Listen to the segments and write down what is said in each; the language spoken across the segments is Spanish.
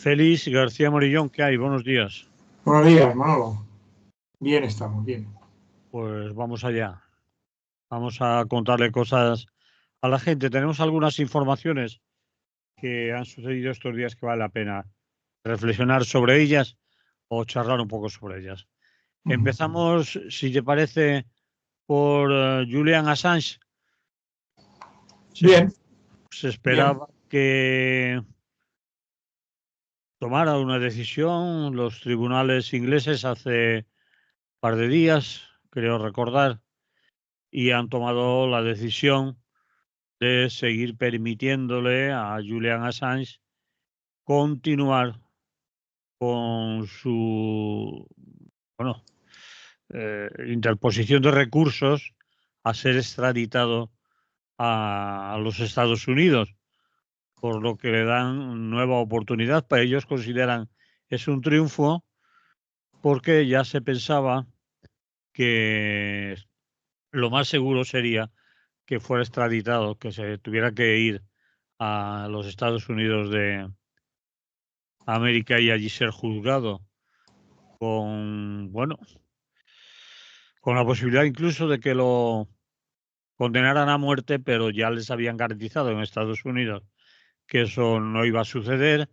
Félix García Morillón, ¿qué hay? Buenos días. Buenos días, Manolo. Bien estamos, bien. Pues vamos allá. Vamos a contarle cosas a la gente. Tenemos algunas informaciones que han sucedido estos días que vale la pena reflexionar sobre ellas o charlar un poco sobre ellas. Empezamos, si te parece, por Julian Assange. Bien. Se esperaba que tomara una decisión los tribunales ingleses hace un par de días, creo recordar, y han tomado la decisión de seguir permitiéndole a Julian Assange continuar con su interposición de recursos a ser extraditado a los Estados Unidos, por lo que le dan nueva oportunidad. Para ellos consideran es un triunfo porque ya se pensaba que lo más seguro sería que fuera extraditado, que se tuviera que ir a los Estados Unidos de América y allí ser juzgado con, con la posibilidad incluso de que lo condenaran a muerte, pero ya les habían garantizado en Estados Unidos que eso no iba a suceder,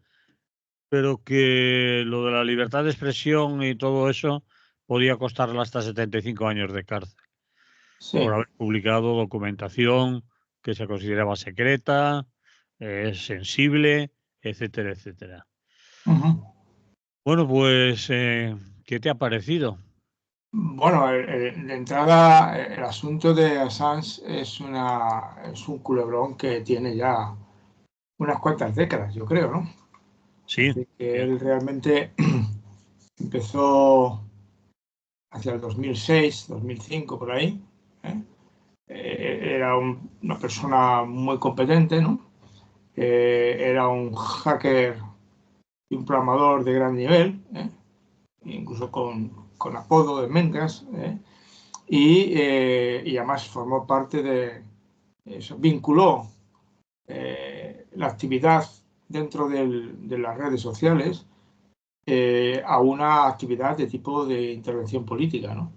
pero que lo de la libertad de expresión y todo eso podía costarle hasta 75 años de cárcel. Sí. Por haber publicado documentación que se consideraba secreta, sensible, etcétera, etcétera. Bueno, pues, ¿qué te ha parecido? Bueno, de entrada, el asunto de Assange es un culebrón que tiene ya unas cuantas décadas, yo creo, ¿no? Sí. Es decir, que él realmente empezó hacia el 2006, 2005, por ahí. Era una persona muy competente, ¿no? Era un hacker y un programador de gran nivel, incluso con apodo de Mengas, y además formó parte de eso, vinculó la actividad dentro de las redes sociales a una actividad de tipo de intervención política, ¿no?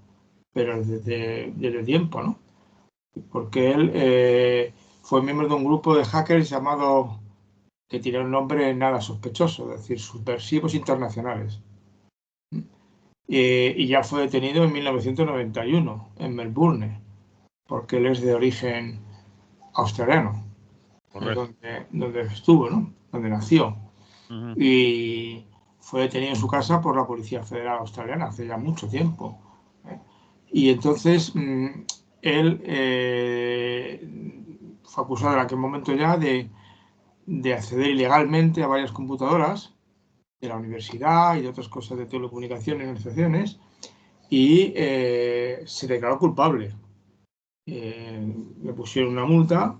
Pero desde tiempo, ¿no? Porque él fue miembro de un grupo de hackers llamado, que tiene un nombre nada sospechoso, es decir, Subversivos Internacionales. Y ya fue detenido en 1991 en Melbourne, porque él es de origen australiano, donde estuvo, ¿no? Donde nació. Y fue detenido en su casa por la Policía Federal Australiana hace ya mucho tiempo. Y entonces él fue acusado en aquel momento ya de acceder ilegalmente a varias computadoras de la universidad y de otras cosas de telecomunicaciones y organizaciones, y se declaró culpable. Le pusieron una multa,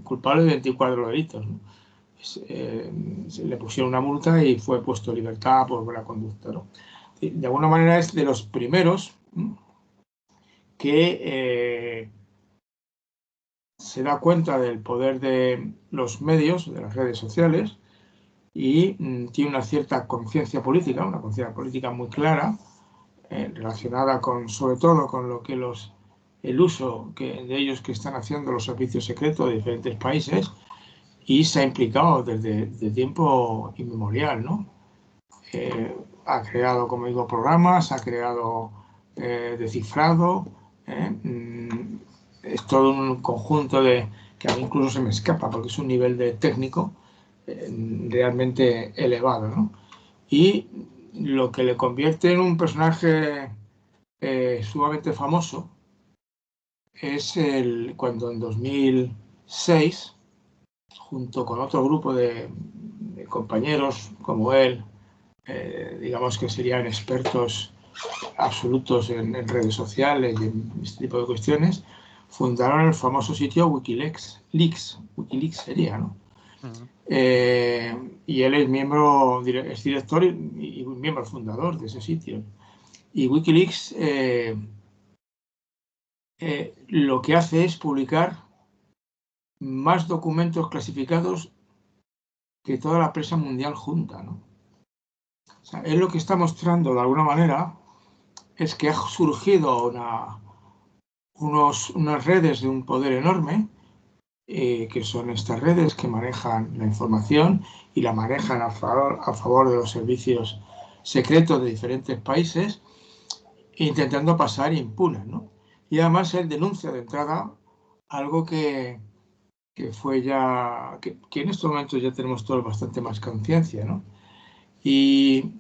culpable de 24 delitos, ¿no? Le pusieron una multa y fue puesto en libertad por buena conducta, ¿no? De alguna manera es de los primeros que se da cuenta del poder de los medios, de las redes sociales, y tiene una cierta conciencia política, una conciencia política muy clara, relacionada sobre todo con lo que el uso de ellos que están haciendo los servicios secretos de diferentes países, y se ha implicado desde tiempo inmemorial, ¿no? Ha creado, como digo, programas, ha creado descifrado, es todo un conjunto que a mí incluso se me escapa porque es un nivel de técnico realmente elevado, ¿no? Y lo que le convierte en un personaje sumamente famoso es cuando en 2006, junto con otro grupo de compañeros como él, digamos que serían expertos absolutos en redes sociales y en este tipo de cuestiones, fundaron el famoso sitio Wikileaks. Wikileaks sería, ¿no? Y él es director y miembro fundador de ese sitio. Y Wikileaks lo que hace es publicar más documentos clasificados que toda la prensa mundial junta, ¿no? O sea, él lo que está mostrando de alguna manera es que ha surgido unas redes de un poder enorme, que son estas redes que manejan la información y la manejan a favor de los servicios secretos de diferentes países, intentando pasar impunes, ¿no? Y además él denuncia de entrada algo que fue ya, que en estos momentos ya tenemos todos bastante más conciencia, ¿no? Y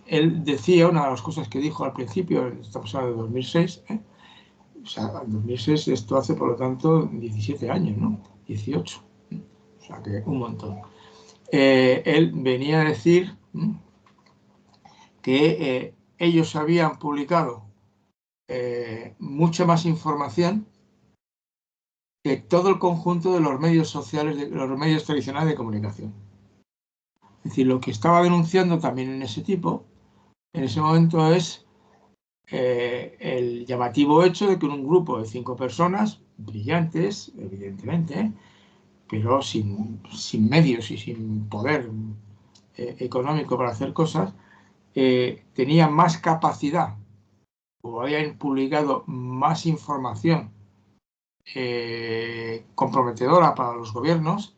él decía, una de las cosas que dijo al principio, estamos hablando de 2006, o sea, en 2006 esto hace por lo tanto 17 años, ¿no? 18, o sea que un montón. Él venía a decir que ellos habían publicado mucha más información que todo el conjunto de los medios sociales, de los medios tradicionales de comunicación. Es decir, lo que estaba denunciando también en ese momento es el llamativo hecho de que un grupo de 5 personas, brillantes, evidentemente, pero sin medios y sin poder económico para hacer cosas, tenían más capacidad o habían publicado más información comprometedora para los gobiernos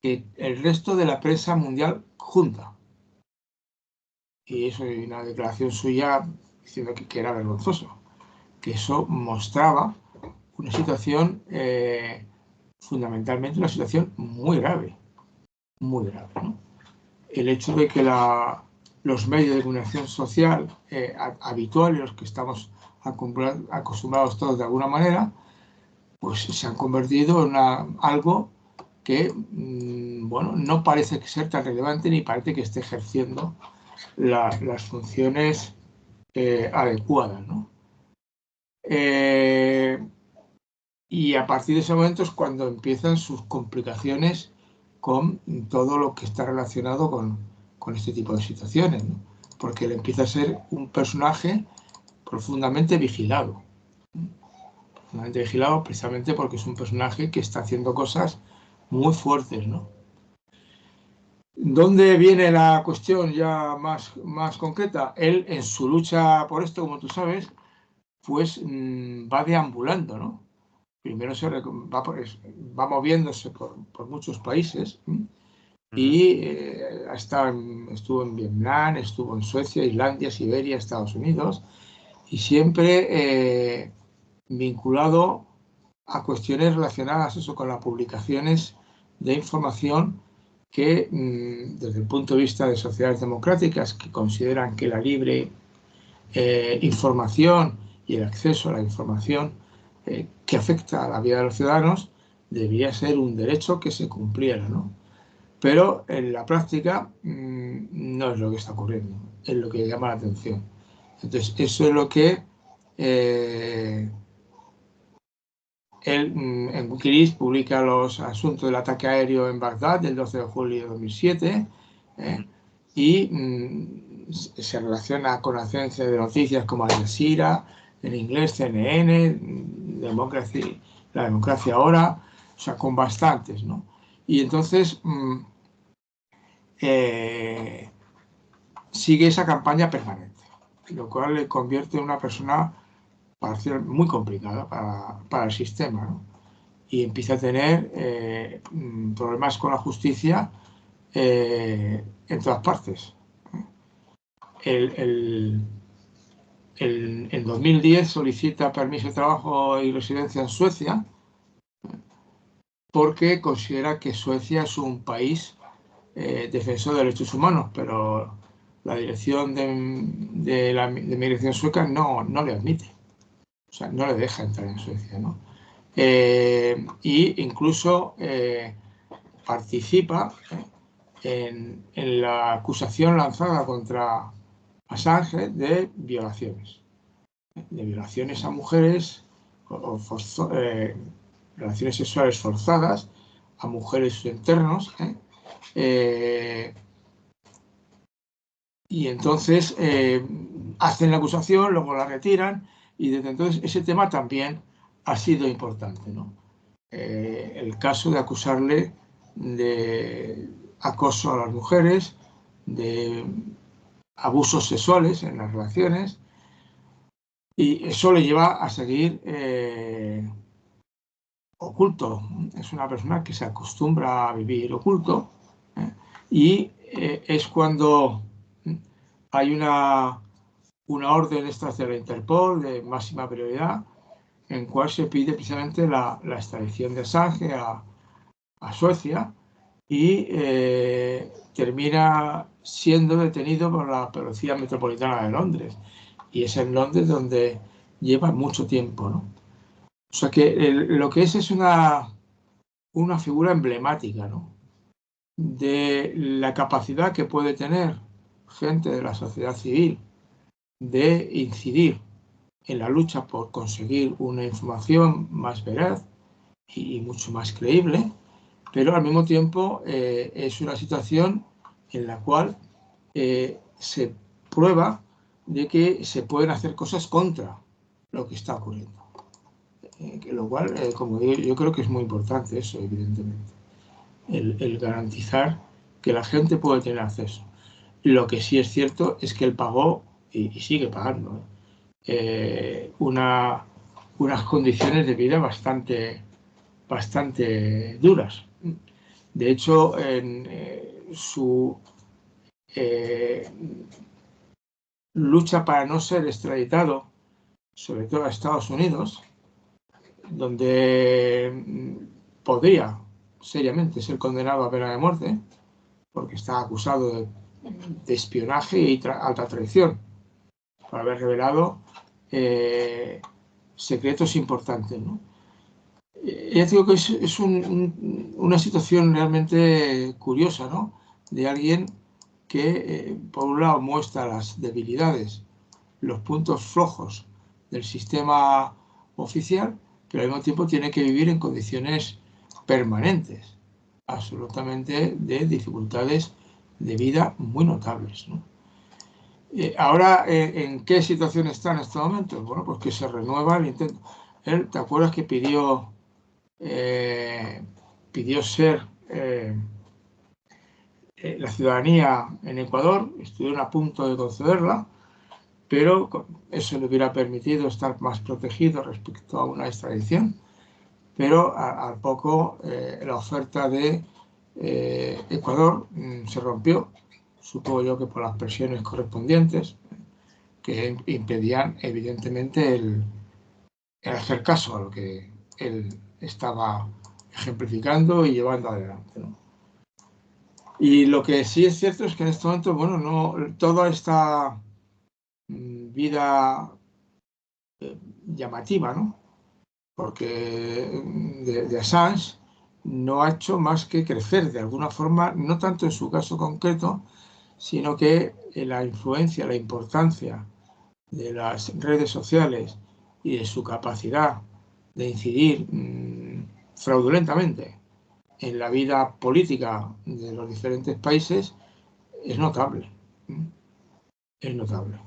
que el resto de la prensa mundial junta. Y eso es una declaración suya diciendo que era vergonzoso, que eso mostraba una situación, fundamentalmente una situación muy grave, ¿no? El hecho de que los medios de comunicación social habituales, los que estamos acostumbrados todos de alguna manera, pues se han convertido en algo que, bueno, no parece ser tan relevante ni parece que esté ejerciendo las funciones adecuadas, ¿no? Y a partir de ese momento es cuando empiezan sus complicaciones con todo lo que está relacionado con este tipo de situaciones, ¿no? Porque él empieza a ser un personaje profundamente vigilado. Profundamente vigilado precisamente porque es un personaje que está haciendo cosas muy fuertes, ¿no? ¿Dónde viene la cuestión ya más concreta? Él, en su lucha por esto, como tú sabes, pues va deambulando, ¿no? Primero va moviéndose por muchos países y estuvo en Vietnam, estuvo en Suecia, Islandia, Siberia, Estados Unidos, y siempre vinculado a cuestiones relacionadas con las publicaciones de información que, desde el punto de vista de sociedades democráticas que consideran que la libre información y el acceso a la información que afecta a la vida de los ciudadanos debería ser un derecho que se cumpliera, ¿no? Pero en la práctica no es lo que está ocurriendo, es lo que llama la atención. Entonces, eso es lo que él en Wikileaks publica los asuntos del ataque aéreo en Bagdad del 12 de julio de 2007 y se relaciona con agencias de noticias como Al Jazeera, en inglés CNN, La Democracia Ahora, o sea, con bastantes, ¿no? Y entonces sigue esa campaña permanente, lo cual le convierte en una persona muy complicada para el sistema, ¿no? Y empieza a tener problemas con la justicia en todas partes. En 2010 solicita permiso de trabajo y residencia en Suecia porque considera que Suecia es un país defensor de derechos humanos, pero la dirección de migración sueca no le admite, o sea, no le deja entrar en Suecia, ¿no? Y incluso participa en la acusación lanzada contra Assange de violaciones a mujeres relaciones sexuales forzadas a mujeres internos, y entonces hacen la acusación, luego la retiran y desde entonces ese tema también ha sido importante, ¿no? El caso de acusarle de acoso a las mujeres, de abusos sexuales en las relaciones, y eso le lleva a seguir oculto. Es una persona que se acostumbra a vivir oculto, y es cuando hay una orden estas de la Interpol de máxima prioridad, en cual se pide precisamente la extradición de Assange a Suecia, y termina siendo detenido por la Policía Metropolitana de Londres. Y es en Londres donde lleva mucho tiempo, ¿no? O sea que lo que es una figura emblemática, ¿no?, de la capacidad que puede tener gente de la sociedad civil de incidir en la lucha por conseguir una información más veraz y mucho más creíble, pero al mismo tiempo es una situación en la cual se prueba de que se pueden hacer cosas contra lo que está ocurriendo. Lo cual, como digo, yo creo que es muy importante eso, evidentemente. El garantizar que la gente puede tener acceso. Lo que sí es cierto es que él pagó y sigue pagando unas condiciones de vida bastante duras. De hecho, en su lucha para no ser extraditado, sobre todo a Estados Unidos, donde podría seriamente ser condenado a pena de muerte, porque está acusado de espionaje y alta traición, por haber revelado secretos importantes, ¿no? Ya digo que es una situación realmente curiosa, ¿no?, de alguien que, por un lado, muestra las debilidades, los puntos flojos del sistema oficial, pero al mismo tiempo tiene que vivir en condiciones permanentes, absolutamente de dificultades de vida muy notables, ¿no? Ahora, ¿en qué situación está en estos momentos? Bueno, pues que se renueva el intento. Él, ¿te acuerdas que pidió ser la ciudadanía en Ecuador? Estuvieron a punto de concederla, pero eso le hubiera permitido estar más protegido respecto a una extradición. Pero al poco la oferta de Ecuador se rompió, supongo yo que por las presiones correspondientes, que impedían evidentemente el hacer caso a lo que él estaba ejemplificando y llevando adelante, ¿no? Y lo que sí es cierto es que en este momento, bueno, no toda esta vida llamativa, ¿no?, porque de Assange no ha hecho más que crecer de alguna forma, no tanto en su caso concreto, sino que la influencia, la importancia de las redes sociales y de su capacidad de incidir fraudulentamente en la vida política de los diferentes países es notable. Es notable.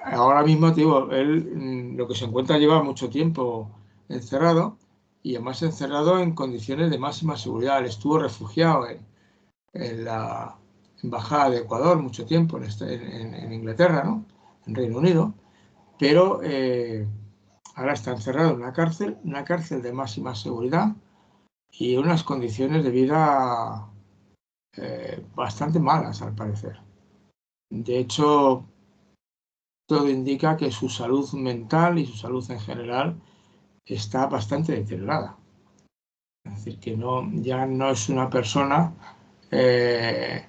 Ahora mismo, te digo, él lo que se encuentra lleva mucho tiempo encerrado, y además encerrado en condiciones de máxima seguridad. Él estuvo refugiado en la embajada de Ecuador mucho tiempo en Inglaterra, ¿no?, en Reino Unido, pero ahora está encerrado en una cárcel de máxima seguridad y unas condiciones de vida bastante malas, al parecer. De hecho, todo indica que su salud mental y su salud en general está bastante deteriorada. Es decir, que ya no es una persona que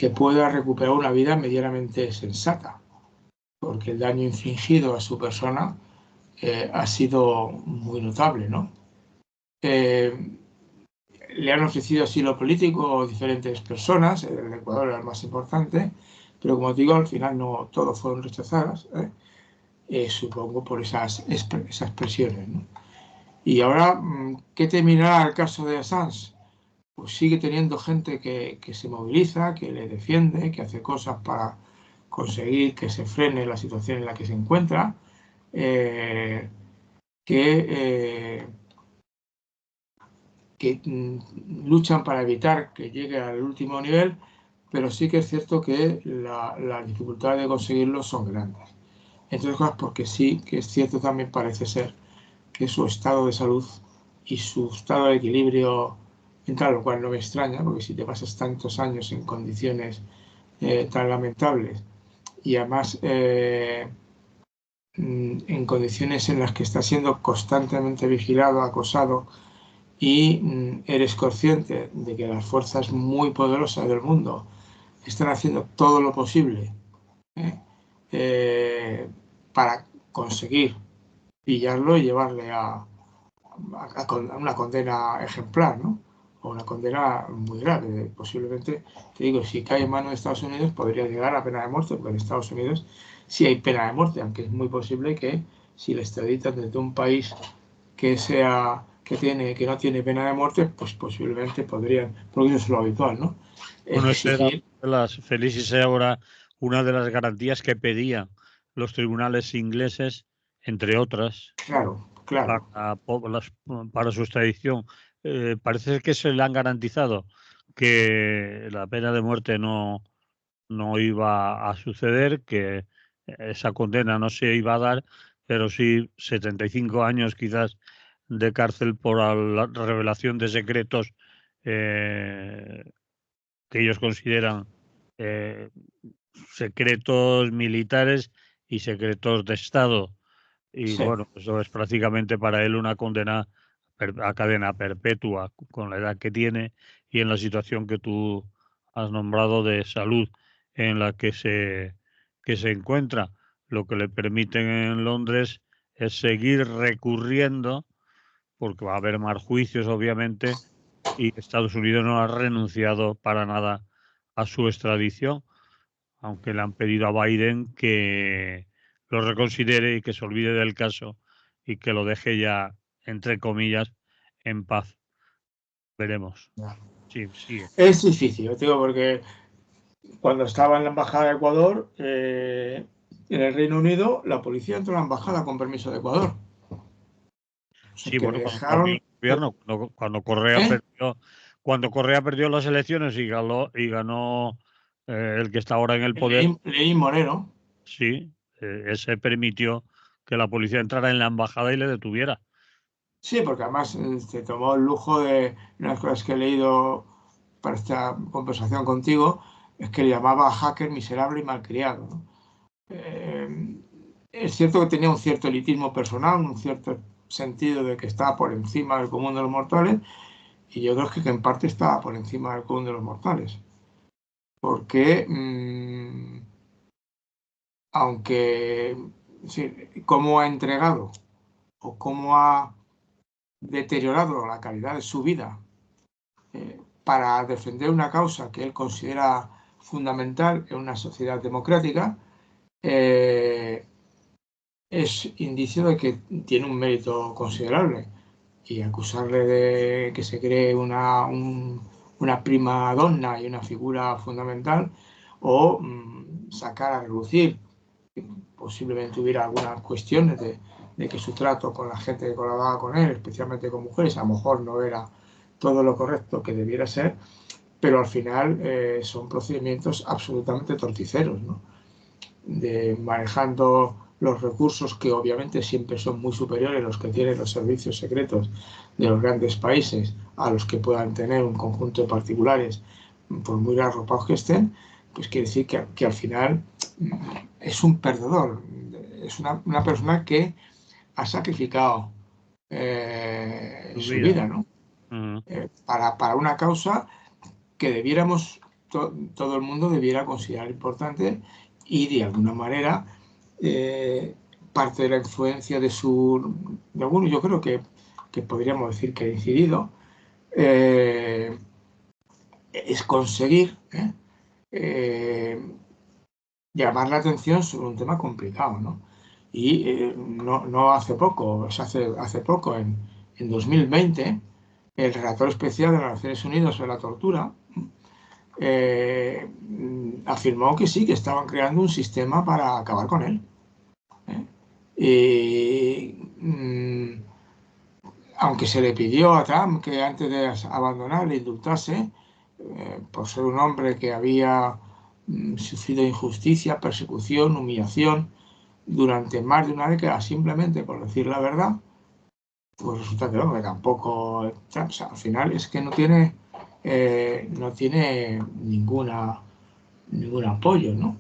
pueda recuperar una vida medianamente sensata, porque el daño infligido a su persona ha sido muy notable, ¿no? Le han ofrecido asilo político diferentes personas, el Ecuador era el más importante, pero como digo, al final no todos fueron rechazadas, supongo por esas presiones, ¿no? Y ahora, ¿qué terminará el caso de Assange? Pues sigue teniendo gente que se moviliza, que le defiende, que hace cosas para conseguir que se frene la situación en la que se encuentra, que que luchan para evitar que llegue al último nivel, pero sí que es cierto que las dificultades de conseguirlo son grandes. Entre otras cosas porque sí que es cierto también parece ser que su estado de salud y su estado de equilibrio mental, lo cual no me extraña, porque si te pasas tantos años en condiciones tan lamentables y además en condiciones en las que estás siendo constantemente vigilado, acosado y eres consciente de que las fuerzas muy poderosas del mundo están haciendo todo lo posible ¿eh? Para conseguir pillarlo y llevarle a una condena ejemplar, ¿no? O una condena muy grave. Posiblemente, te digo, si cae en manos de Estados Unidos podría llegar a pena de muerte, porque en Estados Unidos sí hay pena de muerte, aunque es muy posible que si le extraditan desde un país que no tiene pena de muerte, pues posiblemente podrían, porque eso es lo habitual, ¿no? Bueno, esa era Exigir. Feliz y ahora una de las garantías que pedían los tribunales ingleses, entre otras, Claro, claro. para su extradición. Parece que se le han garantizado que la pena de muerte no iba a suceder, que esa condena no se iba a dar, pero sí 75 años quizás de cárcel por la revelación de secretos que ellos consideran eh, secretos militares y secretos de Estado. Y Sí. bueno, eso es prácticamente para él una condena a cadena perpetua con la edad que tiene y en la situación que tú has nombrado de salud en la que se encuentra. Lo que le permiten en Londres es seguir recurriendo, porque va a haber más juicios, obviamente, y Estados Unidos no ha renunciado para nada a su extradición, aunque le han pedido a Biden que lo reconsidere y que se olvide del caso y que lo deje ya, entre comillas, en paz. Veremos. Sí, sigue. Es difícil, yo te digo, porque cuando estaba en la embajada de Ecuador, en el Reino Unido, la policía entró a la embajada con permiso de Ecuador. O sea, Sí, que bueno, cuando cambió dejaron. el gobierno, ¿Eh? Cuando Correa perdió las elecciones y ganó el que está ahora en el poder, Leí Moreno. sí, ese permitió que la policía entrara en la embajada y le detuviera. Sí, porque además se tomó el lujo de unas cosas que he leído para esta conversación contigo, es que le llamaba hacker miserable y malcriado, ¿no? Es cierto que tenía un cierto elitismo personal, un cierto sentido de que estaba por encima del común de los mortales, y yo creo que en parte estaba por encima del común de los mortales. Porque, aunque, sí, cómo ha entregado o cómo ha deteriorado la calidad de su vida para defender una causa que él considera fundamental en una sociedad democrática, eh, es indicio de que tiene un mérito considerable. Y acusarle de que se cree una prima donna y una figura fundamental, o sacar a relucir, posiblemente hubiera algunas cuestiones de que su trato con la gente que colaboraba con él, especialmente con mujeres, a lo mejor no era todo lo correcto que debiera ser, pero al final son procedimientos absolutamente torticeros, ¿no? De manejando los recursos que obviamente siempre son muy superiores a los que tienen los servicios secretos de los grandes países a los que puedan tener un conjunto de particulares, por muy arropados que estén, pues quiere decir que al final es un perdedor, es una persona que ha sacrificado Su su vida. vida, ¿no? Ujú. Para una causa que debiéramos, todo el mundo debiera considerar importante, y de alguna manera eh, parte de la influencia de algunos, yo creo que podríamos decir que ha incidido, eh, es conseguir llamar la atención sobre un tema complicado, ¿no? Y no hace poco, hace poco, en 2020, el relator especial de las Naciones Unidas sobre la tortura afirmó que sí, que estaban creando un sistema para acabar con él. ¿Eh? Y aunque se le pidió a Trump que antes de abandonar le indultase, por ser un hombre que había sufrido injusticia, persecución, humillación durante más de una década simplemente por decir la verdad, pues resulta que el hombre tampoco, o sea, al final es que no tiene ningún apoyo, ¿no?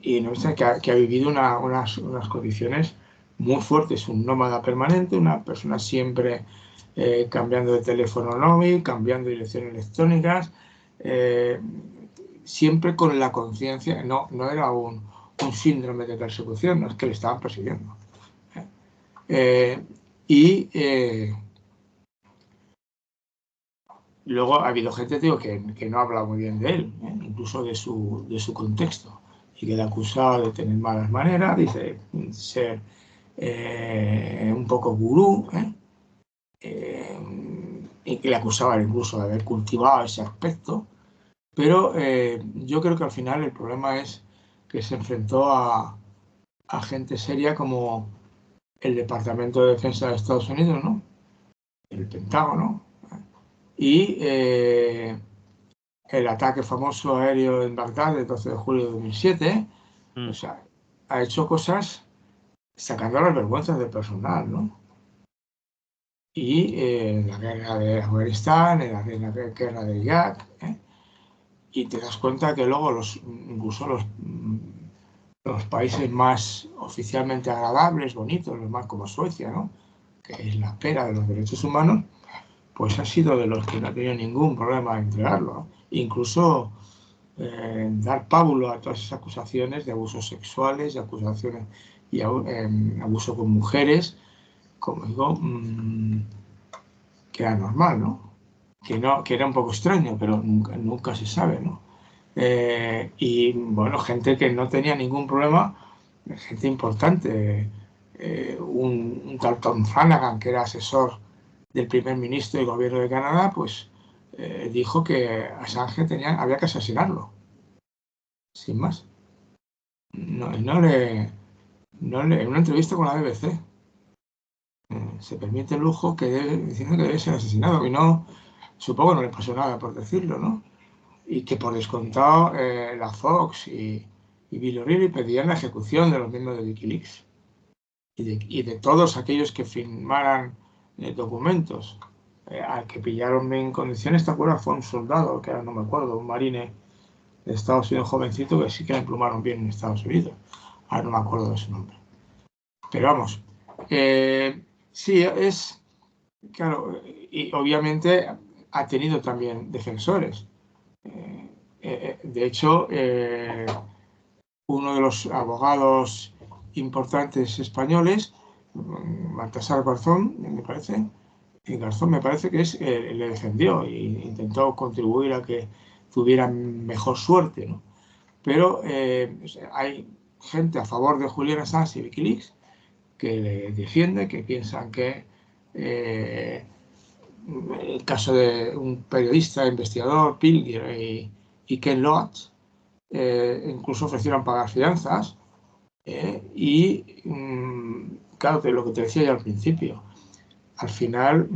Y no sé, que ha vivido unas condiciones muy fuertes, un nómada permanente, una persona siempre cambiando de teléfono móvil, cambiando de direcciones electrónicas, siempre con la conciencia, no era un síndrome de persecución, no es que le estaban persiguiendo. Luego ha habido gente, digo, que no habla muy bien de él, incluso de su contexto, y que le ha acusado de tener malas maneras, dice ser un poco gurú, y que le acusaba incluso de haber cultivado ese aspecto. Pero yo creo que al final el problema es que se enfrentó a gente seria como el Departamento de Defensa de Estados Unidos, ¿no? El Pentágono, y el ataque famoso aéreo en Bagdad del 12 de julio de 2007, o sea, ha hecho cosas sacando las vergüenzas del personal, ¿no? Y en la guerra de Afganistán, en la guerra de Irak, y te das cuenta que luego incluso los países más oficialmente agradables, bonitos, los más como Suecia, ¿no? Que es la pera de los derechos humanos, pues ha sido de los que no ha tenido ningún problema en entregarlo, ¿no? Incluso dar pábulo a todas esas acusaciones de abusos sexuales, de acusaciones y abuso con mujeres, como digo, que era normal, ¿no? Que era un poco extraño, pero nunca se sabe, ¿no? Y bueno, gente que no tenía ningún problema, gente importante, un tal Tom Flanagan, que era asesor del primer ministro del gobierno de Canadá, pues dijo que Assange había que asesinarlo, sin más. En una entrevista con la BBC se permite el lujo diciendo que debe ser asesinado, y no, supongo no le pasó nada por decirlo, ¿no? Y que por descontado la Fox y Bill O'Reilly pedían la ejecución de los miembros de Wikileaks y de todos aquellos que firmaran documentos. Al que pillaron en condiciones, ¿te acuerdas? Fue un soldado, que ahora no me acuerdo, un marine de Estados Unidos jovencito, que sí que le emplumaron bien en Estados Unidos. Ahora no me acuerdo de su nombre. Pero vamos, sí, claro, y obviamente ha tenido también defensores. De hecho, uno de los abogados importantes españoles, Baltasar Garzón, me parece, que le defendió e intentó contribuir a que tuvieran mejor suerte, ¿no? Pero hay gente a favor de Julian Assange y Wikileaks que le defiende, que piensan que el caso de un periodista, investigador, Pilger y Ken Loach, incluso ofrecieron pagar fianzas, y claro, de lo que te decía ya al principio, al final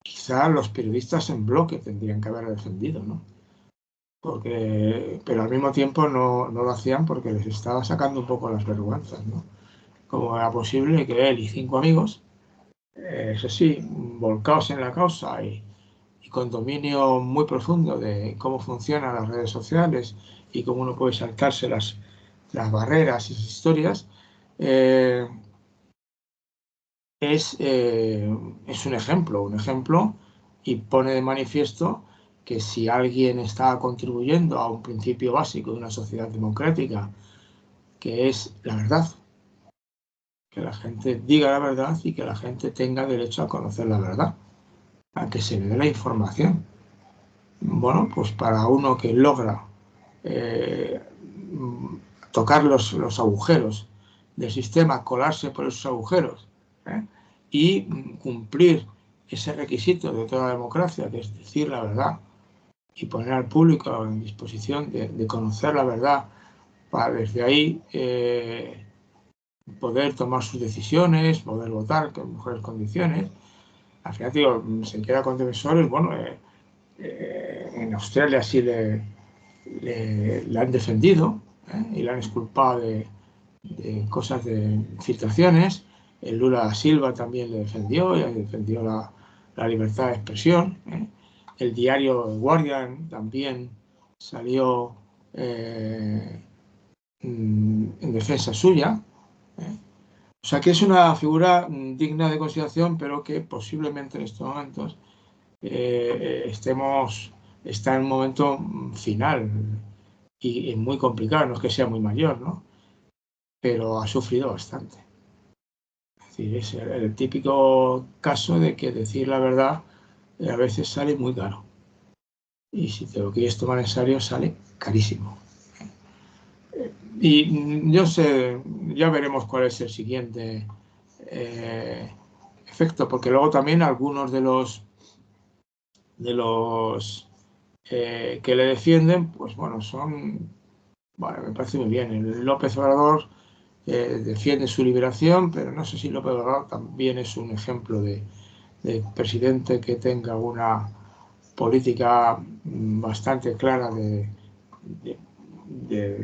quizá los periodistas en bloque tendrían que haber defendido, ¿no? Pero al mismo tiempo no lo hacían porque les estaba sacando un poco las vergüenzas, ¿no? Como era posible que él y 5 amigos, eso sí, volcados en la causa y con dominio muy profundo de cómo funcionan las redes sociales y cómo uno puede saltarse las barreras y sus historias, es un ejemplo, y pone de manifiesto que si alguien está contribuyendo a un principio básico de una sociedad democrática, que es la verdad, que la gente diga la verdad y que la gente tenga derecho a conocer la verdad, a que se le dé la información. Bueno, pues para uno que logra tocar los agujeros del sistema, colarse por esos agujeros, y cumplir ese requisito de toda democracia, que es decir la verdad y poner al público en disposición de conocer la verdad, para desde ahí poder tomar sus decisiones, poder votar en mejores condiciones. Al final, digo, se queda con defensores. Bueno, en Australia sí le han defendido, y le han exculpado de cosas de filtraciones. El Lula da Silva también le defendió, y defendió la libertad de expresión. El diario Guardian también salió en defensa suya. O sea que es una figura digna de consideración, pero que posiblemente en estos momentos está en un momento final y muy complicado. No es que sea muy mayor, ¿no? Pero ha sufrido bastante. Es decir, es el típico caso de que decir la verdad a veces sale muy caro. Y si te lo quieres tomar en serio, sale carísimo. Y yo sé, ya veremos cuál es el siguiente efecto, porque luego también algunos de los que le defienden, pues bueno, vale, me parece muy bien. El López Obrador defiende su liberación, pero no sé si López Obrador también es un ejemplo de presidente que tenga una política bastante clara de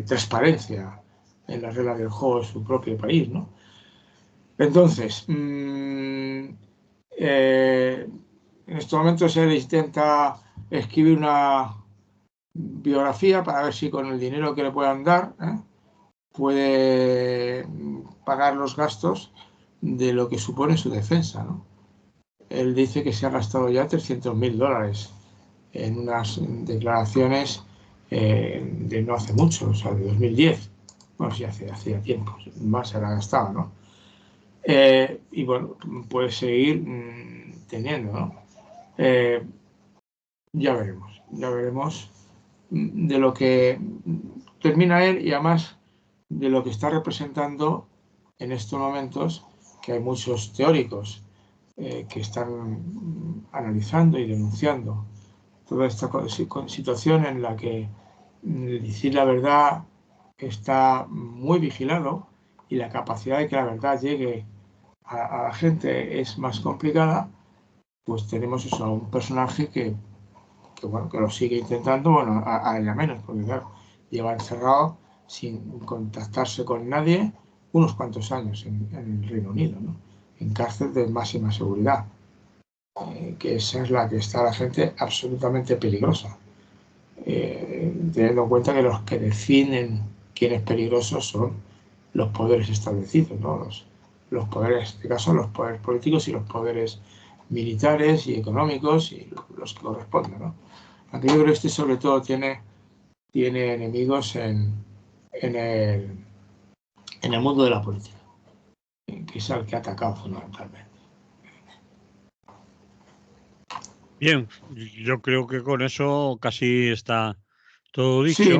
transparencia en las reglas del juego de su propio país, ¿no? Entonces, en estos momentos se le intenta escribir una biografía para ver si con el dinero que le puedan dar puede pagar los gastos de lo que supone su defensa, ¿no? Él dice que se ha gastado ya $300.000 en unas declaraciones de no hace mucho, o sea, de 2010. Bueno, sí, hacía tiempo, más se la gastado, ¿no? Y bueno, puede seguir teniendo, ¿no? Ya veremos de lo que termina él y además de lo que está representando en estos momentos, que hay muchos teóricos que están analizando y denunciando toda esta situación en la que decir la verdad está muy vigilado y la capacidad de que la verdad llegue a la gente es más complicada. Pues tenemos eso, a un personaje bueno, que lo sigue intentando, bueno, a ella menos, porque claro, lleva encerrado sin contactarse con nadie unos cuantos años en el Reino Unido, ¿no? En cárcel de máxima seguridad, que esa es la que está la gente absolutamente peligrosa, teniendo en cuenta que los que definen quién es peligroso son los poderes establecidos, ¿no? Los poderes, en este caso los poderes políticos y los poderes militares y económicos y los que corresponden, ¿no? Aunque yo creo que este sobre todo tiene enemigos en el mundo de la política, que es al que ha atacado fundamentalmente. Bien, yo creo que con eso casi está todo dicho. Sí,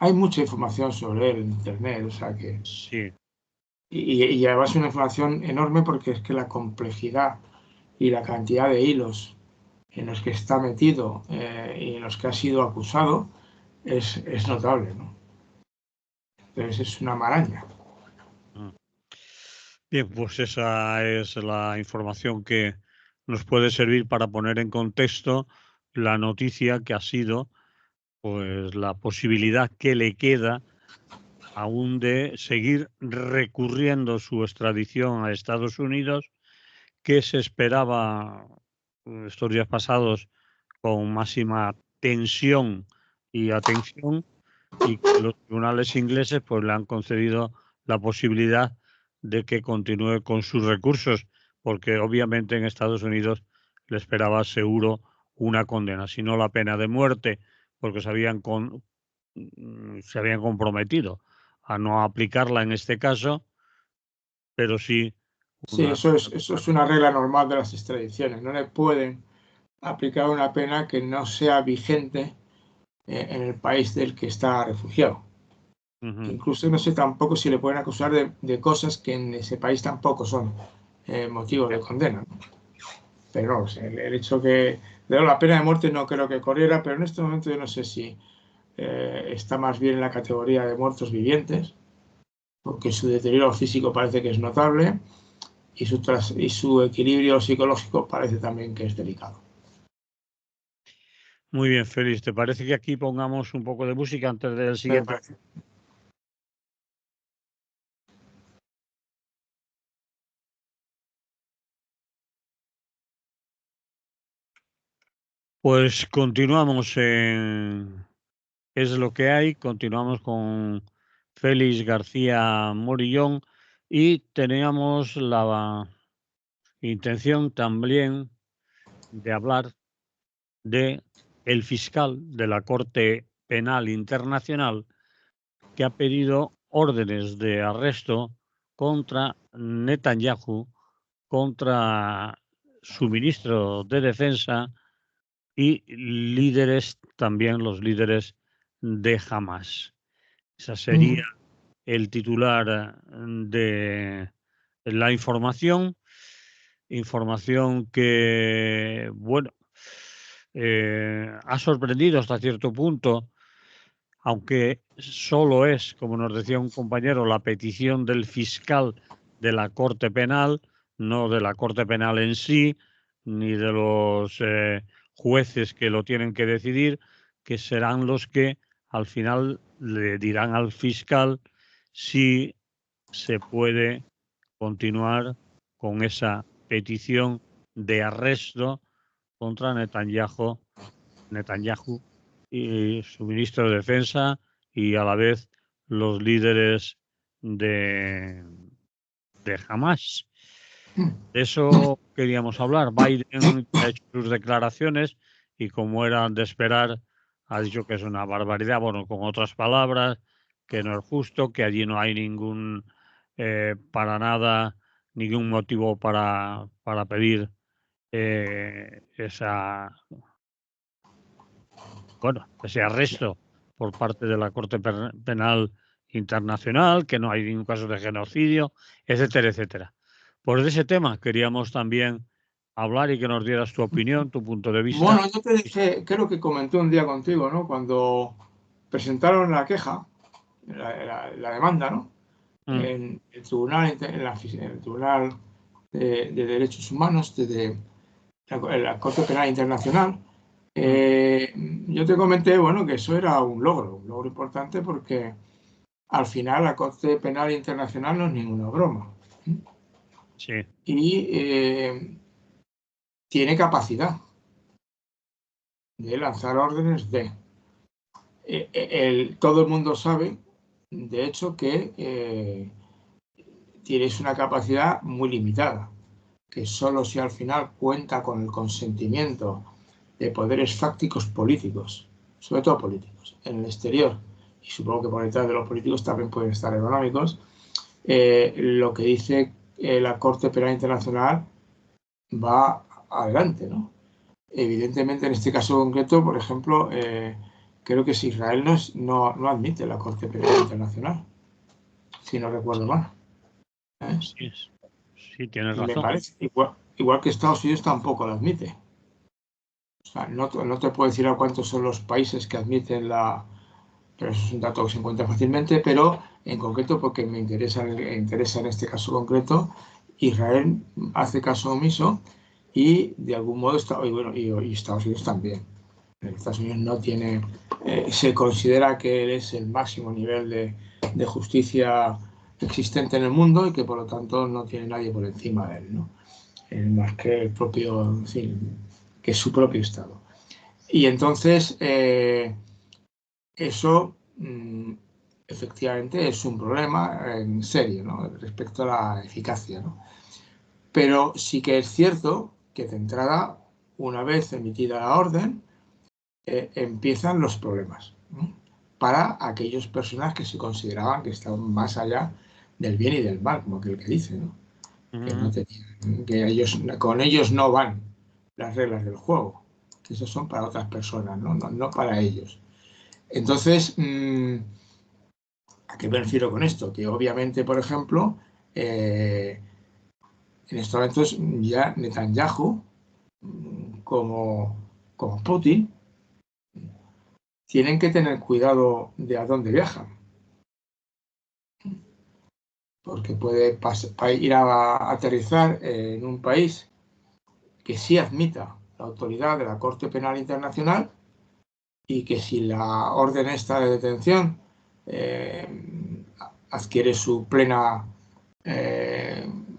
hay mucha información sobre él en Internet, o sea que... Sí. Y además es una información enorme porque es que la complejidad y la cantidad de hilos en los que está metido y en los que ha sido acusado es notable, ¿no? Entonces es una maraña. Bien, pues esa es la información que nos puede servir para poner en contexto la noticia que ha sido, pues, la posibilidad que le queda aún de seguir recurriendo su extradición a Estados Unidos, que se esperaba estos días pasados con máxima tensión y atención, y que los tribunales ingleses pues le han concedido la posibilidad de que continúe con sus recursos, porque obviamente en Estados Unidos le esperaba seguro una condena, si no la pena de muerte, porque se habían comprometido a no aplicarla en este caso, pero sí Sí, una... eso es una regla normal de las extradiciones. No le pueden aplicar una pena que no sea vigente en el país del que está refugiado. Incluso no sé tampoco si le pueden acusar de cosas que en ese país tampoco son motivo de condena, ¿no? Pero no, o sea, el hecho que la pena de muerte no creo que corriera, pero en este momento yo no sé si está más bien en la categoría de muertos vivientes, porque su deterioro físico parece que es notable y su equilibrio psicológico parece también que es delicado. Muy bien, Félix. ¿Te parece que aquí pongamos un poco de música antes del siguiente? Pues continuamos en Es lo que hay. Continuamos con Félix García Morillón y teníamos la intención también de hablar de el fiscal de la Corte Penal Internacional que ha pedido órdenes de arresto contra Netanyahu, contra su ministro de Defensa y líderes, también los líderes de Hamas. Esa sería el titular de la información que, bueno, ha sorprendido hasta cierto punto, aunque solo es, como nos decía un compañero, la petición del fiscal de la Corte Penal, no de la Corte Penal en sí, ni de los jueces que lo tienen que decidir, que serán los que al final le dirán al fiscal si se puede continuar con esa petición de arresto contra Netanyahu y su ministro de Defensa y a la vez los líderes de Hamas. De eso queríamos hablar. Biden ha hecho sus declaraciones y, como era de esperar, ha dicho que es una barbaridad, bueno, con otras palabras, que no es justo, que allí no hay para nada, ningún motivo para pedir ese arresto por parte de la Corte Penal Internacional, que no hay ningún caso de genocidio, etcétera, etcétera. Por ese tema queríamos también hablar y que nos dieras tu opinión, tu punto de vista. Bueno, yo te dije, creo que comenté un día contigo, ¿no? Cuando presentaron la queja, la demanda, ¿no? En el Tribunal, en el Tribunal de Derechos Humanos de la Corte Penal Internacional, yo te comenté, bueno, que eso era un logro importante, porque al final la Corte Penal Internacional no es ninguna broma. Sí. Y tiene capacidad de lanzar órdenes de... todo el mundo sabe, de hecho, que tienes una capacidad muy limitada, que solo si al final cuenta con el consentimiento de poderes fácticos políticos, sobre todo políticos, en el exterior, y supongo que por detrás de los políticos también pueden estar económicos, lo que dice la Corte Penal Internacional va adelante, ¿no? Evidentemente, en este caso concreto, por ejemplo, creo que si Israel no admite la Corte Penal Internacional, si no recuerdo mal. Sí, tienes razón. Me parece, igual que Estados Unidos tampoco la admite. O sea, no te puedo decir a cuántos son los países que admiten pero eso es un dato que se encuentra fácilmente, pero en concreto, porque me interesa en este caso concreto, Israel hace caso omiso y de algún modo y Estados Unidos también. Estados Unidos no tiene, se considera que él es el máximo nivel de justicia existente en el mundo y que por lo tanto no tiene nadie por encima de él, ¿no? Más que el propio, en fin, que es su propio Estado. Y entonces eso efectivamente es un problema en serio, ¿no? Respecto a la eficacia, ¿no? Pero sí que es cierto que de entrada, una vez emitida la orden, empiezan los problemas, ¿no? Para aquellas personas que se consideraban que estaban más allá del bien y del mal, como aquel que dice, ¿no? Que no tenían, con ellos no van las reglas del juego, que esos son para otras personas, no para ellos. Entonces, ¿a qué me refiero con esto? Que obviamente, por ejemplo, en estos momentos ya Netanyahu, como Putin, tienen que tener cuidado de a dónde viajan. porque puede ir a aterrizar en un país que sí admita la autoridad de la Corte Penal Internacional y que si la orden esta de detención adquiere su plena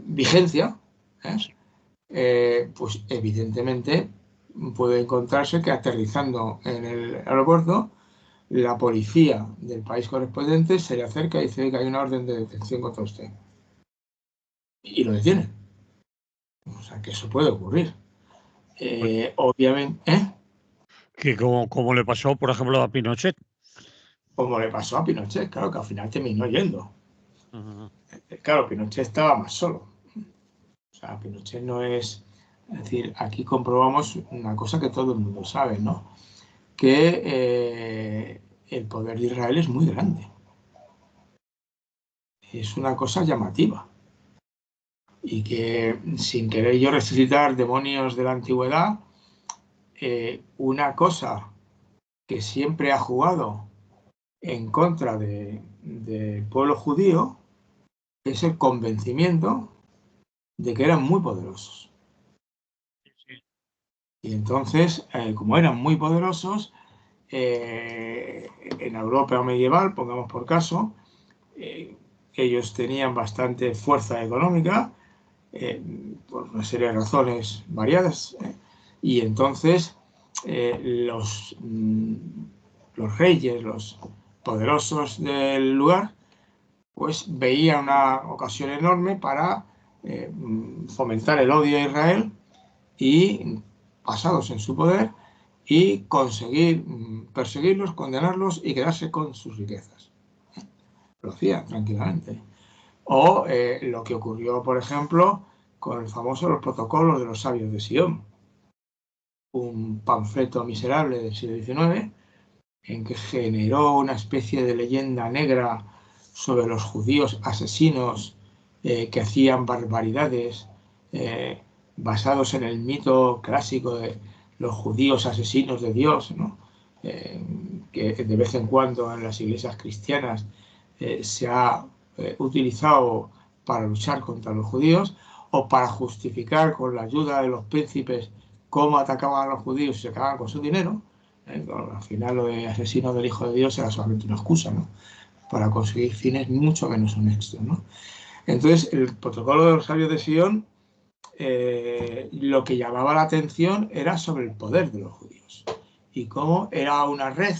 vigencia, pues evidentemente puede encontrarse que aterrizando en el aeropuerto, la policía del país correspondiente se le acerca y dice que hay una orden de detención contra usted. Y lo detiene. O sea, que eso puede ocurrir. Obviamente, Que como le pasó, por ejemplo, a Pinochet. como le pasó a Pinochet, claro, que al final terminó yendo. Ajá. Claro, Pinochet estaba más solo. O sea, Pinochet no es... Es decir, aquí comprobamos una cosa que todo el mundo sabe, ¿no? Que el poder de Israel es muy grande. Es una cosa llamativa. Y que, sin querer yo resucitar demonios de la antigüedad, una cosa que siempre ha jugado en contra del pueblo judío es el convencimiento de que eran muy poderosos. Y entonces, como eran muy poderosos, en Europa medieval, pongamos por caso, ellos tenían bastante fuerza económica, por una serie de razones variadas, y entonces los reyes, los poderosos del lugar, pues veían una ocasión enorme para fomentar el odio a Israel y, basados en su poder, y conseguir perseguirlos, condenarlos y quedarse con sus riquezas. Lo hacían tranquilamente. O lo que ocurrió, por ejemplo, con el famoso Los Protocolos de los Sabios de Sion, un panfleto miserable del siglo XIX en que generó una especie de leyenda negra sobre los judíos asesinos que hacían barbaridades basados en el mito clásico de los judíos asesinos de Dios, ¿no? Que de vez en cuando en las iglesias cristianas se ha utilizado para luchar contra los judíos o para justificar con la ayuda de los príncipes cómo atacaban a los judíos y se acababan con su dinero. Al final lo de asesino del Hijo de Dios era solamente una excusa, ¿no? Para conseguir fines mucho menos honestos, ¿no? Entonces, el protocolo de los sabios de Sion, lo que llamaba la atención era sobre el poder de los judíos y cómo era una red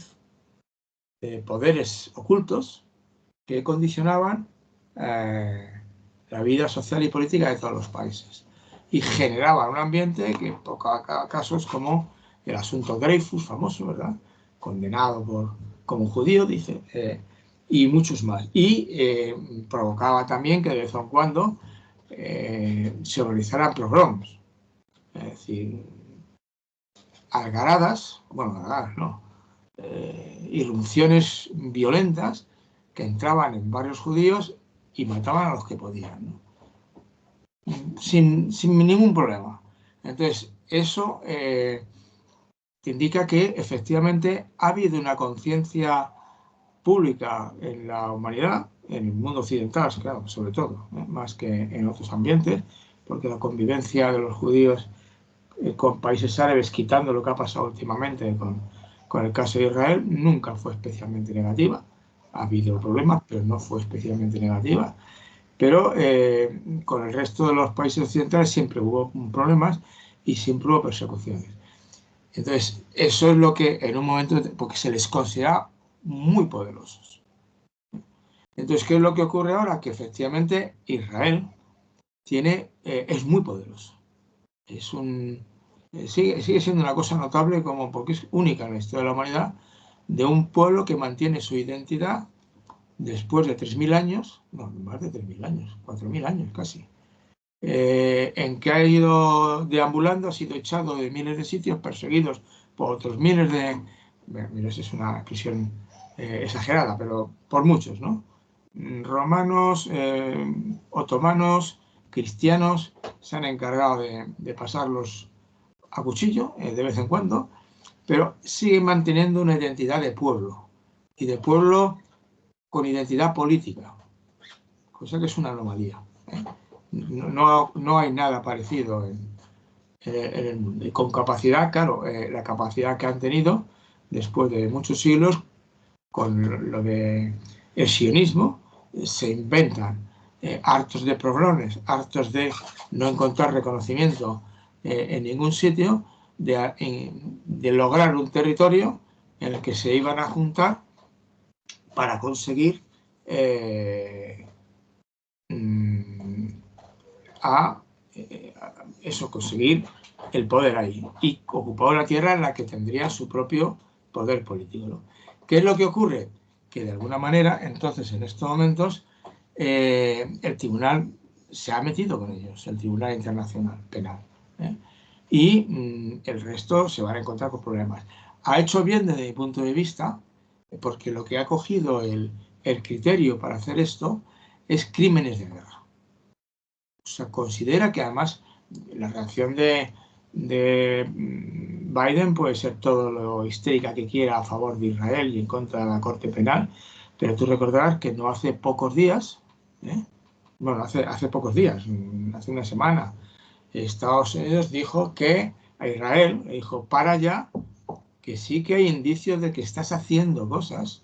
de poderes ocultos que condicionaban la vida social y política de todos los países y generaban un ambiente que en pocos casos, como el asunto Dreyfus, famoso, ¿verdad? Condenado como judío, dice, y muchos más. Y provocaba también que de vez en cuando se organizaran pogroms, es decir, algaradas, bueno, algaradas no, irrupciones violentas que entraban en barrios judíos y mataban a los que podían, ¿no? Sin ningún problema. Entonces, eso te indica que efectivamente ha habido una conciencia pública en la humanidad, en el mundo occidental, claro, sobre todo, más que en otros ambientes, porque la convivencia de los judíos con países árabes, quitando lo que ha pasado últimamente con el caso de Israel, nunca fue especialmente negativa. Ha habido problemas, pero no fue especialmente negativa. Pero con el resto de los países occidentales siempre hubo problemas y siempre hubo persecuciones. Entonces, eso es lo que en un momento, porque se les considera muy poderosos. Entonces, ¿qué es lo que ocurre ahora? Que efectivamente Israel es muy poderoso. Sigue siendo una cosa notable porque es única en la historia de la humanidad, de un pueblo que mantiene su identidad después de 3.000 años, no, más de 3.000 años, 4.000 años casi, en que ha ido deambulando, ha sido echado de miles de sitios, perseguidos por otros miles de... Mira, es una expresión exagerada, pero por muchos, ¿no? Romanos, otomanos, cristianos, se han encargado de pasarlos a cuchillo de vez en cuando, pero siguen manteniendo una identidad de pueblo, y de pueblo con identidad política, cosa que es una anomalía. No hay nada parecido en el mundo. Y con capacidad, claro, la capacidad que han tenido después de muchos siglos con lo de el sionismo, se inventan hartos de problemas, hartos de no encontrar reconocimiento en ningún sitio, de lograr un territorio en el que se iban a juntar para conseguir conseguir el poder ahí y ocupar una tierra en la que tendría su propio poder político, ¿no? ¿Qué es lo que ocurre? Que de alguna manera, entonces, en estos momentos, el tribunal se ha metido con ellos, el Tribunal Internacional Penal, ¿eh? Y el resto se van a encontrar con problemas. Ha hecho bien desde mi punto de vista, porque lo que ha cogido el criterio para hacer esto es crímenes de guerra. O sea, considera que además la reacción de Biden puede ser todo lo histérica que quiera a favor de Israel y en contra de la Corte Penal, pero tú recordarás que no hace pocos días, bueno, hace pocos días, hace una semana, Estados Unidos dijo que a Israel, le dijo, para ya, que sí que hay indicios de que estás haciendo cosas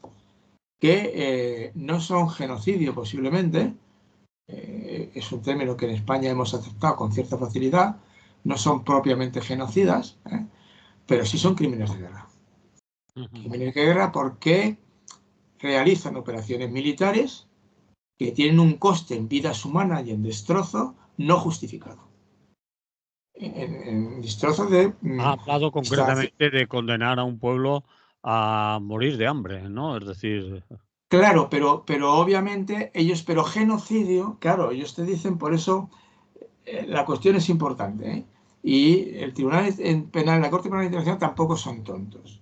que no son genocidio posiblemente, es un término que en España hemos aceptado con cierta facilidad, no son propiamente genocidas, pero sí son crímenes de guerra. Crímenes de guerra porque realizan operaciones militares que tienen un coste en vidas humanas y en destrozo no justificado. En destrozo de... Ha hablado concretamente de condenar a un pueblo a morir de hambre, ¿no? Es decir... Claro, pero obviamente ellos, pero genocidio, claro, ellos te dicen, por eso la cuestión es importante, ¿eh? Y el Tribunal Penal, la Corte Penal Internacional tampoco son tontos.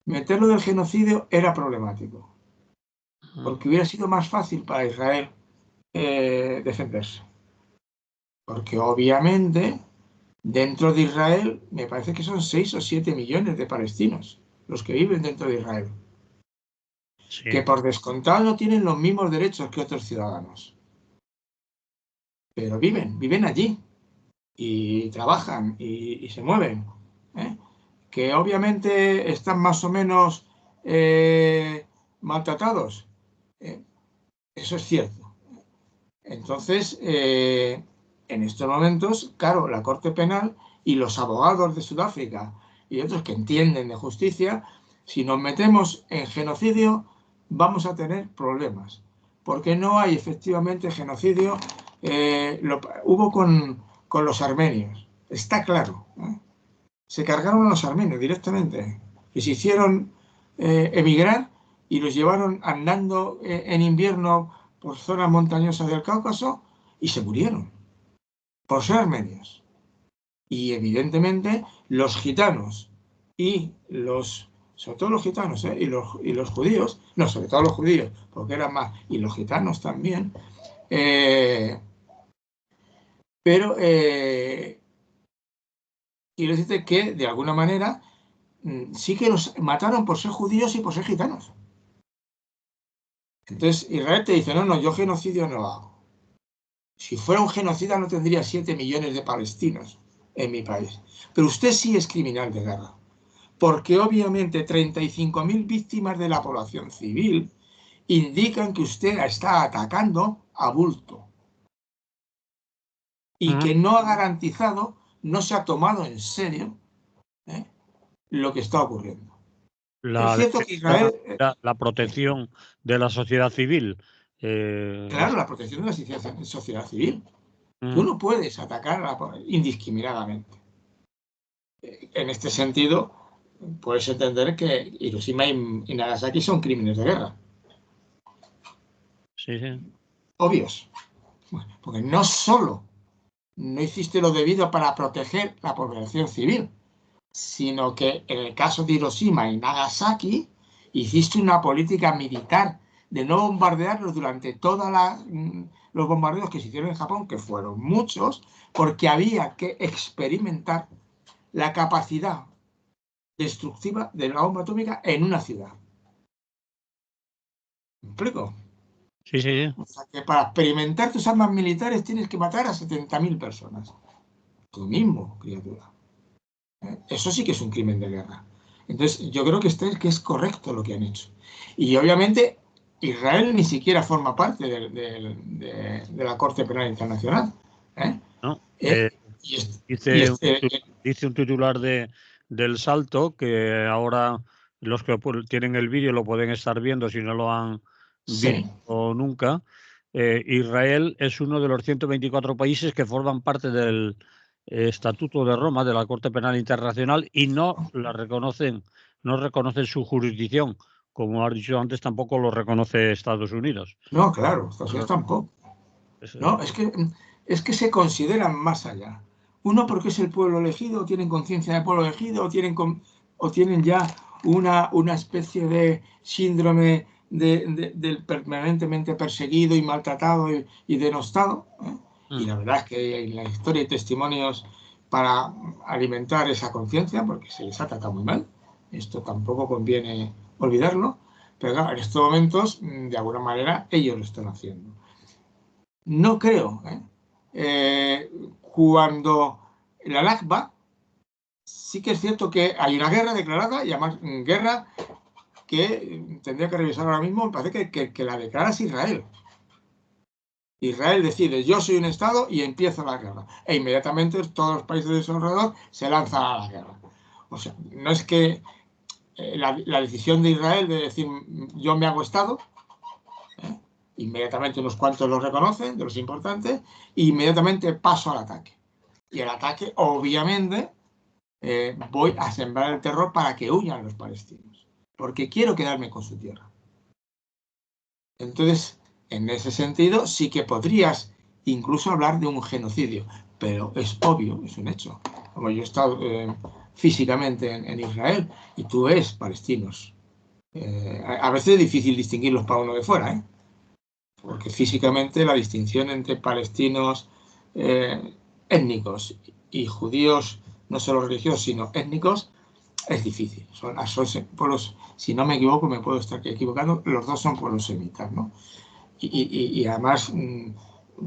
Meterlo del genocidio era problemático, porque hubiera sido más fácil para Israel defenderse. Porque obviamente dentro de Israel me parece que son 6 o 7 millones de palestinos los que viven dentro de Israel. Sí. Que por descontado no tienen los mismos derechos que otros ciudadanos. Pero viven allí y trabajan y se mueven. Que obviamente están más o menos maltratados. Eso es cierto. Entonces, en estos momentos, claro, la Corte Penal y los abogados de Sudáfrica y otros que entienden de justicia, si nos metemos en genocidio, vamos a tener problemas. Porque no hay efectivamente genocidio. Hubo con los armenios. Está claro. Se cargaron a los armenios directamente. Les hicieron emigrar y los llevaron andando en invierno por zonas montañosas del Cáucaso y se murieron por ser armenios. Y evidentemente los gitanos y sobre todo los gitanos y los judíos, no, sobre todo los judíos, porque eran más, y los gitanos también, pero quiero decirte que de alguna manera sí que los mataron por ser judíos y por ser gitanos. Entonces Israel te dice, no, yo genocidio no hago. Si fuera un genocida no tendría 7 millones de palestinos en mi país. Pero usted sí es criminal de guerra. Porque obviamente 35.000 víctimas de la población civil indican que usted está atacando a bulto. Y que no ha garantizado, no se ha tomado en serio lo que está ocurriendo. Es cierto que Israel... La protección de la sociedad civil. Claro, la protección de la sociedad civil. Tú no puedes atacar indiscriminadamente. En este sentido, puedes entender que Hiroshima y Nagasaki son crímenes de guerra. Sí, sí. Obvios. Porque no solo no hiciste lo debido para proteger la población civil, sino que en el caso de Hiroshima y Nagasaki hiciste una política militar de no bombardearlos durante todos los bombardeos que se hicieron en Japón, que fueron muchos, porque había que experimentar la capacidad destructiva de la bomba atómica en una ciudad. ¿Me explico? Sí, sí, sí. O sea que para experimentar tus armas militares tienes que matar a 70.000 personas. Tú mismo, criatura. Eso sí que es un crimen de guerra. Entonces, yo creo que es correcto lo que han hecho. Y obviamente, Israel ni siquiera forma parte de la Corte Penal Internacional. ¿Eh? ¿No? Y, es- y Dice, este, dice un titular del Salto que ahora los que tienen el vídeo lo pueden estar viendo si no lo han sí, visto nunca. Israel es uno de los 124 países que forman parte del Estatuto de Roma, de la Corte Penal Internacional, y no la reconocen, no reconocen su jurisdicción. Como has dicho antes, tampoco lo reconoce Estados Unidos. no, claro, Estados Unidos tampoco. Es, No, es que se consideran más allá. Uno porque es el pueblo elegido, o tienen conciencia de pueblo elegido, o tienen ya una especie de síndrome del permanentemente perseguido y maltratado y denostado. ¿Eh? Y la verdad es que en la historia hay testimonios para alimentar esa conciencia, porque se les ha tratado muy mal. Esto tampoco conviene olvidarlo. Pero claro, en estos momentos, de alguna manera, ellos lo están haciendo. No creo. Cuando la Nakba, sí que es cierto que hay una guerra declarada, y además guerra que tendría que revisar ahora mismo, me parece que la declara Israel. Israel decide, yo soy un Estado y empieza la guerra. E inmediatamente todos los países de su alrededor se lanzan a la guerra. O sea, no es que la decisión de Israel de decir yo me hago Estado, ¿eh? Inmediatamente unos cuantos lo reconocen, de los importantes, e inmediatamente paso al ataque. Y el ataque, obviamente, voy a sembrar el terror para que huyan los palestinos, porque quiero quedarme con su tierra. Entonces, en ese sentido, sí que podrías incluso hablar de un genocidio, pero es obvio, es un hecho. Como yo he estado físicamente en Israel y tú ves palestinos. A veces es difícil distinguirlos para uno de fuera, ¿eh? Porque físicamente la distinción entre palestinos étnicos y judíos, no solo religiosos, sino étnicos, es difícil. Son pueblos, si no me equivoco, me puedo estar equivocando, los dos son pueblos semitas, ¿no? Y además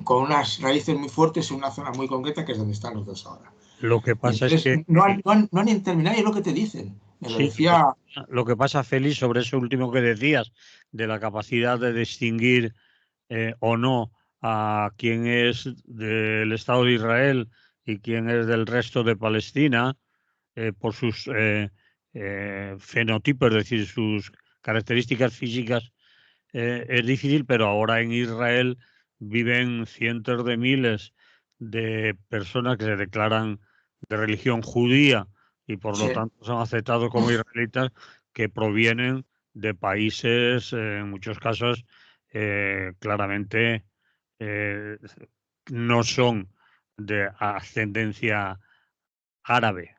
con unas raíces muy fuertes en una zona muy concreta que es donde están los dos ahora. lo que Y pasa es entonces que no han terminado, y es lo que te dicen. Me lo sí, decía. lo que pasa, Félix, sobre eso último que decías, de la capacidad de distinguir o no a quién es del Estado de Israel y quién es del resto de Palestina por sus fenotipos, es decir, sus características físicas, es difícil, pero ahora en Israel viven cientos de miles de personas que se declaran de religión judía y por lo Sí. tanto son aceptados como israelitas que provienen de países, en muchos casos, claramente eh, no son de ascendencia árabe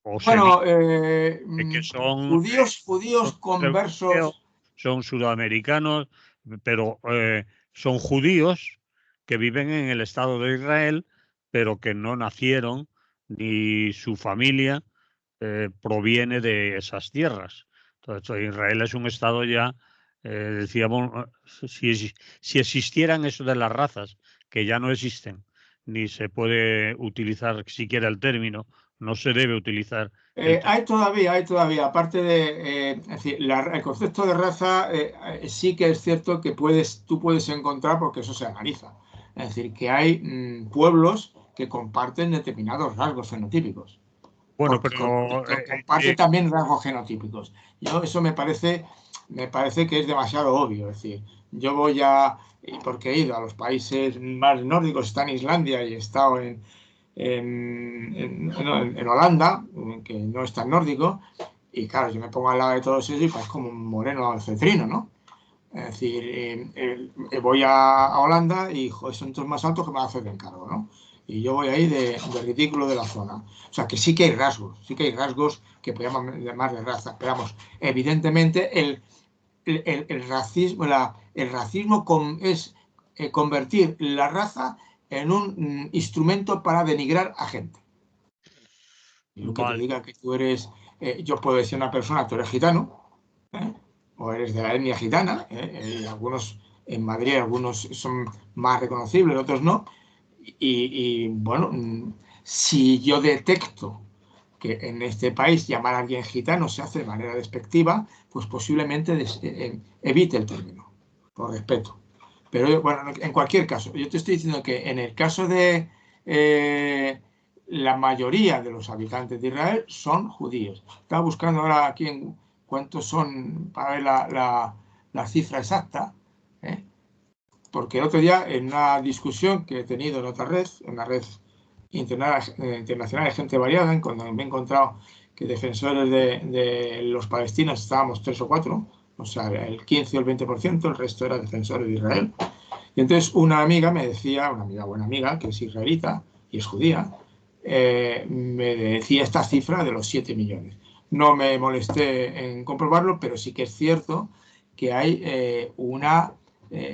o Bueno, que son judíos europeos, conversos. son sudamericanos, pero son judíos que viven en el Estado de Israel, pero que no nacieron ni su familia proviene de esas tierras. Entonces, Israel es un Estado ya, decíamos, si existieran eso de las razas, que ya no existen, ni se puede utilizar siquiera el término, no se debe utilizar el término. Hay todavía, aparte de, es decir, el concepto de raza sí que es cierto que tú puedes encontrar, porque eso se analiza. Es decir, que hay pueblos que comparten determinados rasgos fenotípicos, Bueno, porque pero comparten también rasgos genotípicos. Eso me parece que es demasiado obvio. Es decir, yo porque he ido a los países más nórdicos, está en Islandia y he estado en Holanda, que no es tan nórdico, y claro, yo me pongo al lado de todos ellos y pues como un moreno cetrino, ¿no? Es decir, voy a Holanda y joder, son todos más altos que me hacen de encargo, ¿no? Y yo voy ahí de ridículo de la zona. O sea, que sí que hay rasgos que podemos llamar de raza. Pero vamos, evidentemente el racismo, el racismo es convertir la raza en un instrumento para denigrar a gente. Y lo que te vale, diga que tú eres, yo puedo decir a una persona, tú eres gitano, ¿eh? o eres de la etnia gitana, y algunos en Madrid, algunos son más reconocibles, otros no, y bueno, si yo detecto que en este país llamar a alguien gitano se hace de manera despectiva, pues posiblemente evite el término, por respeto. Pero bueno, en cualquier caso, yo te estoy diciendo que en el caso de la mayoría de los habitantes de Israel son judíos. Estaba buscando ahora aquí en cuántos son para ver la cifra exacta, ¿eh? Porque el otro día en una discusión que he tenido en otra red, en la red internacional de gente variada, cuando me he encontrado que defensores de los palestinos estábamos 3 o 4, o sea, el 15 o el 20%, el resto era defensores de Israel. Y entonces una amiga me decía, una amiga, buena amiga, que es israelita y es judía, me decía esta cifra de los 7 millones. No me molesté en comprobarlo, pero sí que es cierto que hay una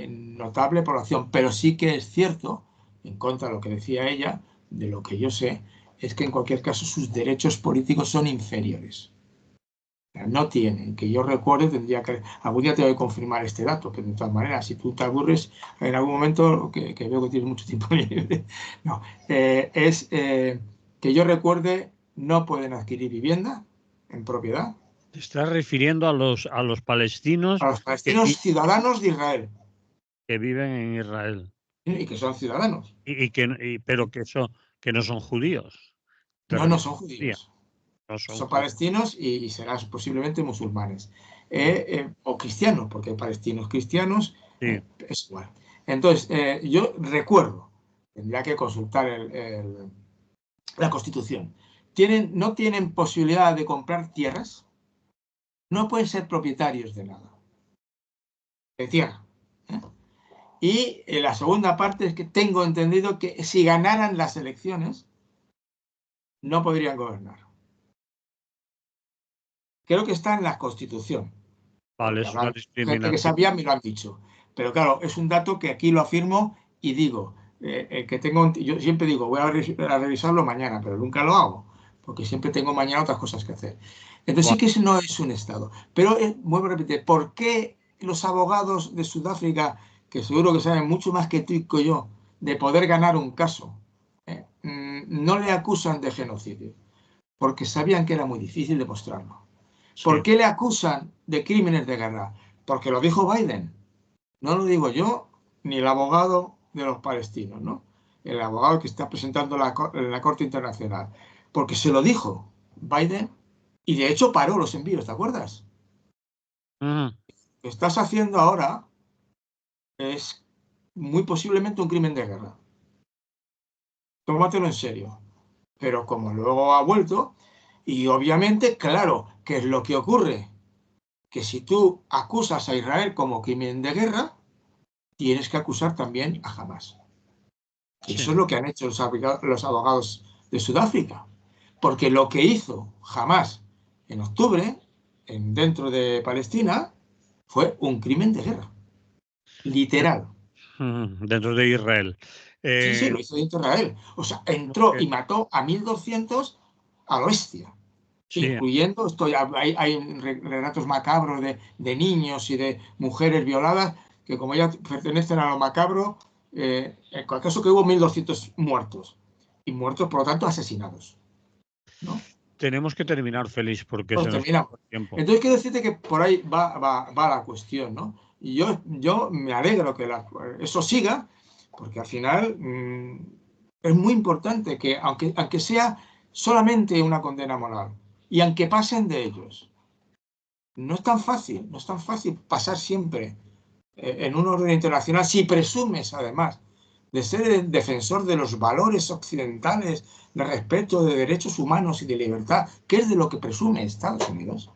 notable población, pero sí que es cierto, en contra de lo que decía ella, de lo que yo sé, es que en cualquier caso sus derechos políticos son inferiores. No tienen, que yo recuerde, tendría que. Algún día te voy a confirmar este dato, pero de todas maneras, si tú te aburres en algún momento, que veo que tienes mucho tiempo libre, no, que yo recuerde, no pueden adquirir vivienda en propiedad. Te estás refiriendo a los palestinos A los palestinos ciudadanos de Israel. Que viven en Israel. Y que son ciudadanos. Pero que no son judíos. No son judíos. No son Son judíos. palestinos y serán posiblemente musulmanes. O cristianos, porque hay palestinos cristianos, Sí. es igual. Entonces, yo recuerdo, tendría que consultar la Constitución. No tienen posibilidad de comprar tierras, no pueden ser propietarios de nada, de tierra. Y la segunda parte es que tengo entendido que si ganaran las elecciones, no podrían gobernar. Creo que está en la Constitución. Vale, Porque es una gente que discriminación. sabía me lo han dicho. Pero claro, es un dato que aquí lo afirmo y digo, que yo siempre digo, voy a revisarlo mañana, pero nunca lo hago, porque siempre tengo mañana otras cosas que hacer. Entonces sí que eso no es un Estado. Pero vuelvo a repetir, ¿por qué los abogados de Sudáfrica, que seguro que saben mucho más que tú y que yo, de poder ganar un caso, no le acusan de genocidio? Porque sabían que era muy difícil demostrarlo. ¿Por Sí. qué le acusan de crímenes de guerra? Porque lo dijo Biden. No lo digo yo ni el abogado de los palestinos, ¿no? El abogado que está presentando en la Corte Internacional. Porque se lo dijo Biden y de hecho paró los envíos, ¿te acuerdas? Uh-huh. Lo que estás haciendo ahora es muy posiblemente un crimen de guerra. Tómatelo en serio. Pero como luego ha vuelto, y obviamente, claro, ¿qué es lo que ocurre? Que si tú acusas a Israel como crimen de guerra, tienes que acusar también a Hamas. Y Sí. eso es lo que han hecho los abogados de Sudáfrica. Porque lo que hizo Hamas en octubre, dentro de Palestina, fue un crimen de guerra. Literal. Dentro de Israel. Sí, lo hizo dentro de Israel. O sea, Lo entró que- y mató a 1.200 a lo bestia. sí, Incluyendo, hay relatos macabros de niños y de mujeres violadas que como ya pertenecen a lo macabro, en cualquier caso que hubo 1.200 muertos y muertos por lo tanto asesinados, ¿no? tenemos que terminar, Félix, porque se Entonces nos terminamos. acaba el tiempo. Entonces quiero decirte que por ahí va la cuestión, ¿no? Y yo me alegro que eso siga, porque al final es muy importante que, aunque sea solamente una condena moral, y aunque pasen de ellos, no es tan fácil pasar siempre en un orden internacional si presumes además de ser el defensor de los valores occidentales, de respeto de derechos humanos y de libertad, que es de lo que presume Estados Unidos.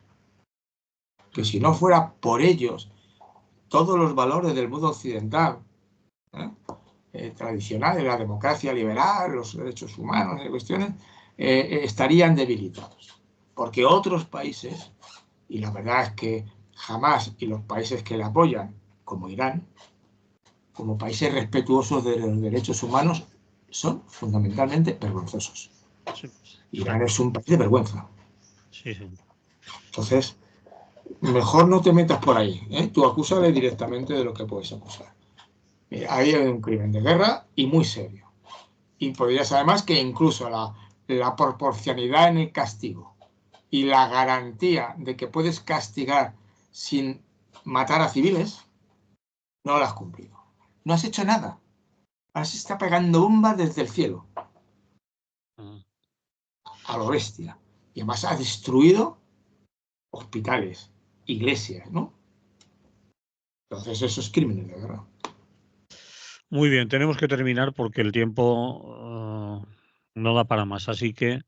Que si no fuera por ellos, todos los valores del mundo occidental, tradicionales, la democracia liberal, los derechos humanos y cuestiones, estarían debilitados. Porque otros países, y la verdad es que jamás, y los países que le apoyan, como Irán, como países respetuosos de los derechos humanos, son fundamentalmente vergonzosos. Sí, Irán es un país de vergüenza. sí, sí. Entonces, mejor no te metas por ahí, ¿eh? Tú acúsale directamente de lo que puedes acusar. Ahí hay un crimen de guerra y muy serio. Y podrías además que incluso la proporcionalidad en el castigo y la garantía de que puedes castigar sin matar a civiles, no la has cumplido. No has hecho nada. Ahora se está pegando bombas desde el cielo. A lo bestia. Y además ha destruido hospitales, iglesias, ¿no? Entonces eso es crímenes de guerra. Muy bien, tenemos que terminar porque el tiempo no da para más. Así que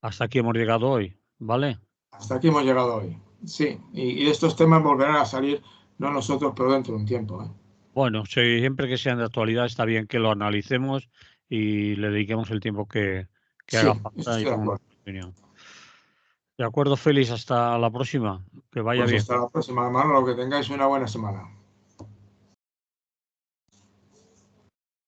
hasta aquí hemos llegado hoy, ¿vale? Hasta aquí hemos llegado hoy. Sí, y estos temas volverán a salir, no nosotros, pero dentro de un tiempo, ¿eh? Bueno, siempre que sean de actualidad está bien que lo analicemos y le dediquemos el tiempo que haga Sí, falta y estoy de demos acuerdo. nuestra opinión. De acuerdo, Félix, hasta la próxima. Que vaya Pues bien. hasta la próxima, hermano. Lo que tengáis una buena semana.